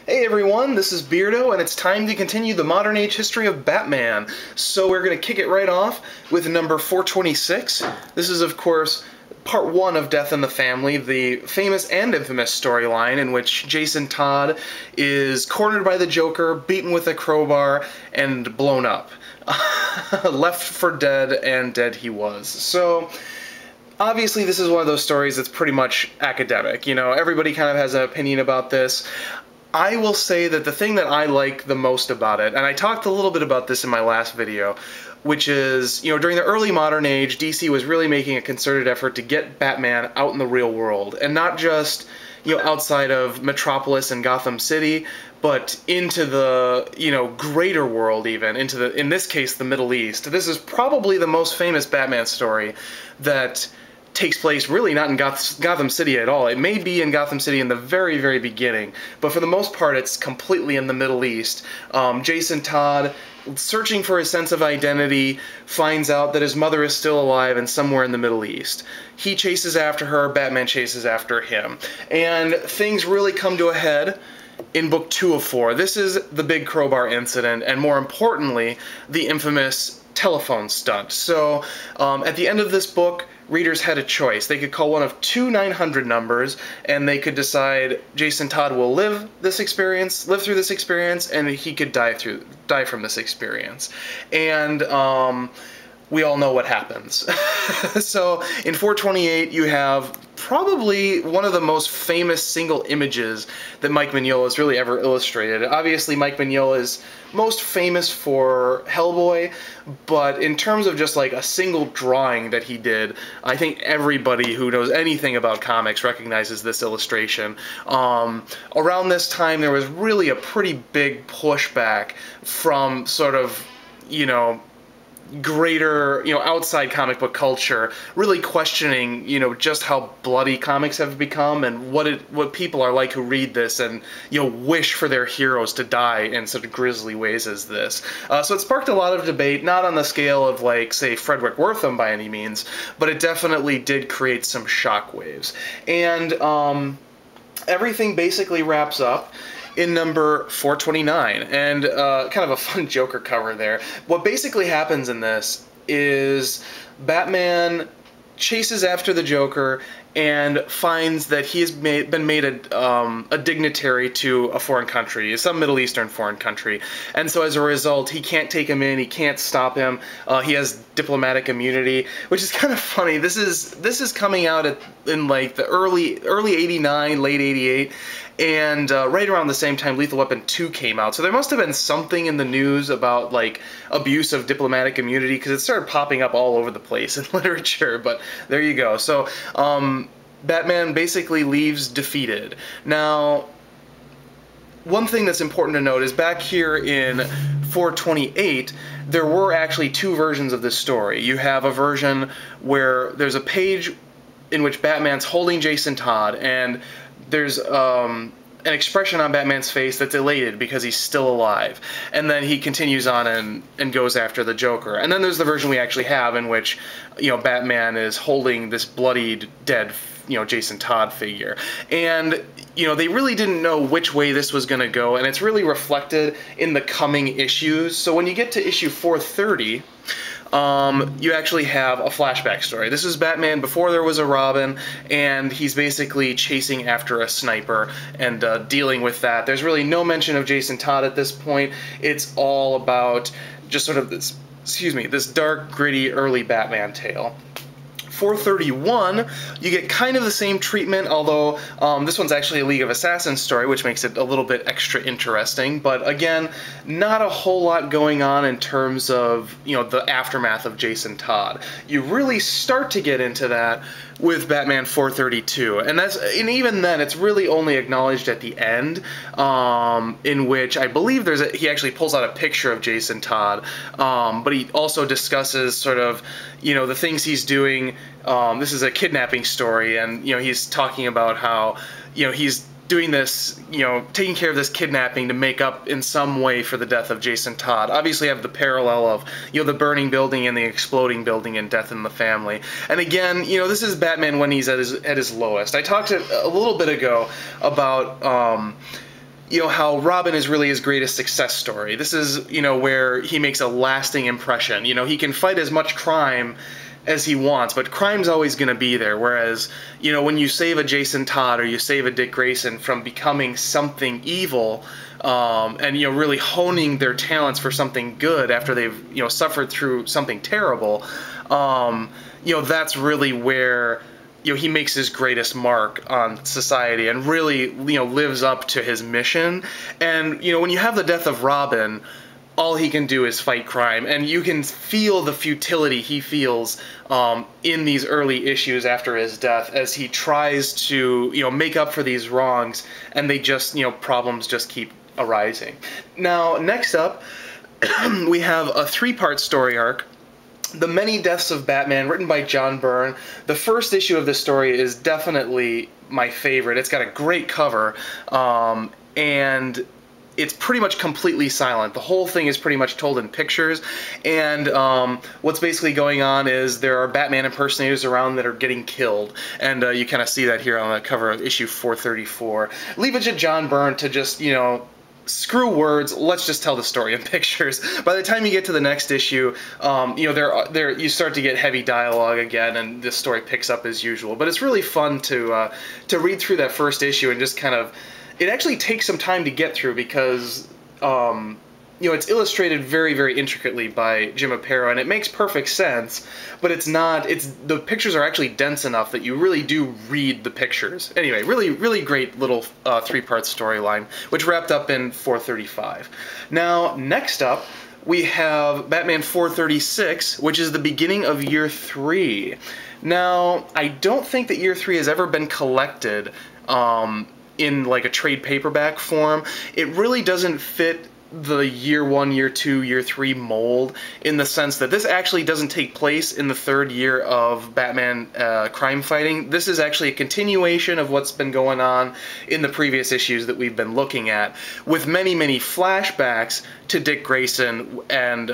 Hey everyone, this is Beardo, and it's time to continue the modern age history of Batman. So we're going to kick it right off with number 426. This is, of course, part 1 of Death in the Family, the famous and infamous storyline in which Jason Todd is cornered by the Joker, beaten with a crowbar, and blown up. Left for dead, and dead he was. So obviously, this is one of those stories that's pretty much academic. You know, everybody kind of has an opinion about this. I will say that the thing that I like the most about it, and I talked a little bit about this in my last video, which is, you know, during the early modern age, DC was really making a concerted effort to get Batman out in the real world, and not just, you know, outside of Metropolis and Gotham City, but into the, you know, greater world even, into the, in this case, the Middle East. This is probably the most famous Batman story that takes place really not in Gotham City at all. It may be in Gotham City in the very, very beginning, but for the most part it's completely in the Middle East. Jason Todd, searching for his sense of identity, finds out that his mother is still alive and somewhere in the Middle East. He chases after her, Batman chases after him. And things really come to a head in book 2 of 4. This is the big crowbar incident, and more importantly, the infamous telephone stunt. So at the end of this book, readers had a choice. They could call one of 2 900 numbers, and they could decide Jason Todd will live through this experience, and he could die from this experience. And we all know what happens. So in 428, you have probably one of the most famous single images that Mike Mignola has really ever illustrated. Obviously, Mike Mignola is most famous for Hellboy, but in terms of just like a single drawing that he did, I think everybody who knows anything about comics recognizes this illustration. Around this time, there was really a pretty big pushback from sort of, you know, greater, you know, outside comic book culture, really questioning, you know, just how bloody comics have become and what people are like who read this and, you know, wish for their heroes to die in such grisly ways as this. So it sparked a lot of debate, not on the scale of, like, say, Frederick Wertham by any means, but it definitely did create some shockwaves. And everything basically wraps up in number 429, and kind of a fun Joker cover there. What basically happens in this is Batman chases after the Joker and finds that he has been made a dignitary to a foreign country, some Middle Eastern foreign country, and so as a result, he can't take him in, he can't stop him, he has diplomatic immunity, which is kind of funny. This is coming out in like the early 89, late 88, and right around the same time Lethal Weapon 2 came out, so there must have been something in the news about like abuse of diplomatic immunity, because it started popping up all over the place in literature, but there you go. So Batman basically leaves defeated. Now, one thing that's important to note is back here in 428, there were actually 2 versions of this story. You have a version where there's a page in which Batman's holding Jason Todd, and there's an expression on Batman's face that's elated because he's still alive. And then he continues on and goes after the Joker. And then there's the version we actually have in which, you know, Batman is holding this bloodied, dead, you know, Jason Todd figure. And, you know, they really didn't know which way this was going to go, and it's really reflected in the coming issues. So when you get to issue 430, you actually have a flashback story. This is Batman before there was a Robin, and he's basically chasing after a sniper and dealing with that. There's really no mention of Jason Todd at this point. It's all about just sort of this, this dark, gritty, early Batman tale. 431, you get kind of the same treatment, although this one's actually a League of Assassins story, which makes it a little bit extra interesting. But again, not a whole lot going on in terms of, you know, the aftermath of Jason Todd. You really start to get into that with Batman 432, and even then, it's really only acknowledged at the end, in which I believe he actually pulls out a picture of Jason Todd, but he also discusses sort of, you know, the things he's doing. This is a kidnapping story, and, you know, he's talking about how, you know, he's doing this, you know, taking care of this kidnapping to make up in some way for the death of Jason Todd. Obviously, you have the parallel of, you know, the burning building and the exploding building in Death in the Family. And again, you know, this is Batman when he's at his lowest. I talked a little bit ago about you know, how Robin is really his greatest success story. This is, you know, where he makes a lasting impression. You know, he can fight as much crime as he wants, but crime's always going to be there. Whereas, you know, when you save a Jason Todd or you save a Dick Grayson from becoming something evil, and, you know, really honing their talents for something good after they've, you know, suffered through something terrible, you know, that's really where, you know, he makes his greatest mark on society and really, you know, lives up to his mission. And, you know, when you have the death of Robin, all he can do is fight crime, and you can feel the futility he feels in these early issues after his death as he tries to, you know, make up for these wrongs, and they just, you know, problems just keep arising. Now, next up, we have a three-part story arc, The Many Deaths of Batman, written by John Byrne. The first issue of this story is definitely my favorite. It's got a great cover, and it's pretty much completely silent. The whole thing is pretty much told in pictures, and what's basically going on is there are Batman impersonators around that are getting killed, and you kind of see that here on the cover of issue 434. Leave it to John Byrne to just, you know, screw words, let's just tell the story in pictures. By the time you get to the next issue, you know, you start to get heavy dialogue again, and this story picks up as usual. But it's really fun to read through that first issue and just kind of, it actually takes some time to get through because, you know, it's illustrated very, very intricately by Jim Aparo, and it makes perfect sense, but it's not, the pictures are actually dense enough that you really do read the pictures. Anyway, really, really great little three-part storyline, which wrapped up in 435. Now, next up, we have Batman 436, which is the beginning of Year 3. Now, I don't think that Year 3 has ever been collected in like a trade paperback form. It really doesn't fit the Year 1, Year 2, Year 3 mold in the sense that this actually doesn't take place in the third year of Batman crime fighting. This is actually a continuation of what's been going on in the previous issues that we've been looking at, with many, many flashbacks to Dick Grayson and,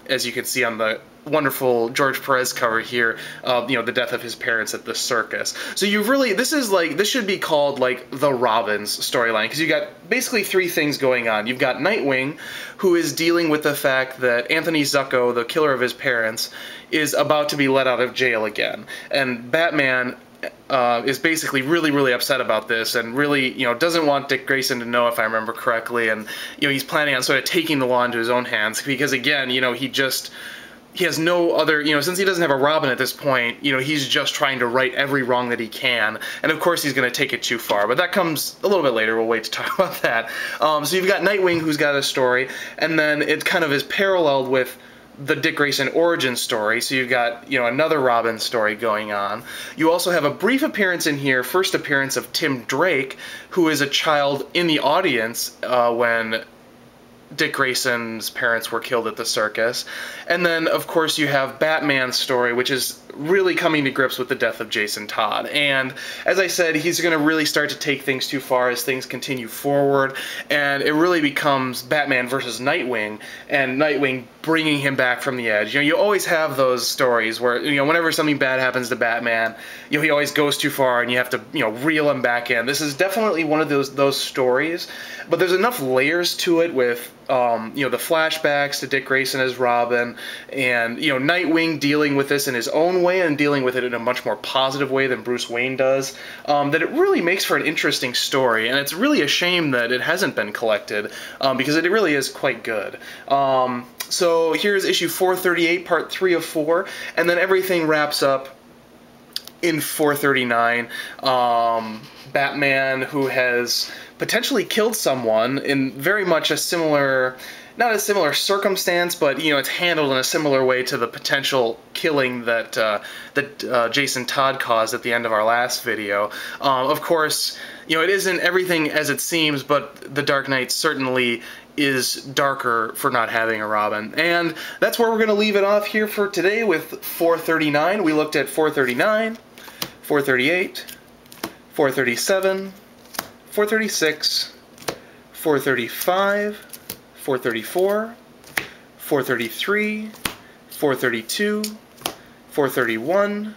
as you can see on the wonderful George Perez cover here, you know, the death of his parents at the circus. So you really, this should be called like the Robins storyline, because you got basically three things going on. You've got Nightwing, who is dealing with the fact that Anthony Zucco, the killer of his parents, is about to be let out of jail again, and Batman is basically really, really upset about this, and really, you know, doesn't want Dick Grayson to know, if I remember correctly, and, you know, he's planning on sort of taking the law into his own hands, because again, you know, he has no other, you know, since he doesn't have a Robin at this point, you know, he's just trying to right every wrong that he can, and of course he's going to take it too far, but that comes a little bit later. We'll wait to talk about that. So you've got Nightwing, who's got a story, and then it kind of is paralleled with the Dick Grayson origin story, so you've got, you know, another Robin story going on. You also have a brief appearance in here, first appearance of Tim Drake, who is a child in the audience when Dick Grayson's parents were killed at the circus. And then, of course, you have Batman's story, which is really coming to grips with the death of Jason Todd. And as I said, he's going to really start to take things too far as things continue forward, and it really becomes Batman versus Nightwing, and Nightwing bringing him back from the edge. You know, you always have those stories where, you know, whenever something bad happens to Batman, you know, he always goes too far and you have to, you know, reel him back in. This is definitely one of those stories, but there's enough layers to it with, you know, the flashbacks to Dick Grayson as Robin, and, you know, Nightwing dealing with this in his own way and dealing with it in a much more positive way than Bruce Wayne does, that it really makes for an interesting story, and it's really a shame that it hasn't been collected, because it really is quite good. So here's issue 438, part 3 of 4, and then everything wraps up in 439. Batman, who has potentially killed someone in very much a similar, not a similar circumstance, but, you know, it's handled in a similar way to the potential killing that Jason Todd caused at the end of our last video. Of course, you know, it isn't everything as it seems, but the Dark Knight certainly is darker for not having a Robin. And that's where we're going to leave it off here for today with 439. We looked at 439, 438, 437, 436, 435, 434, 433, 432, 431,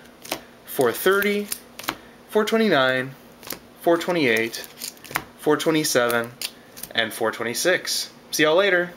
430, 429, 428, 427, and 426. See y'all later.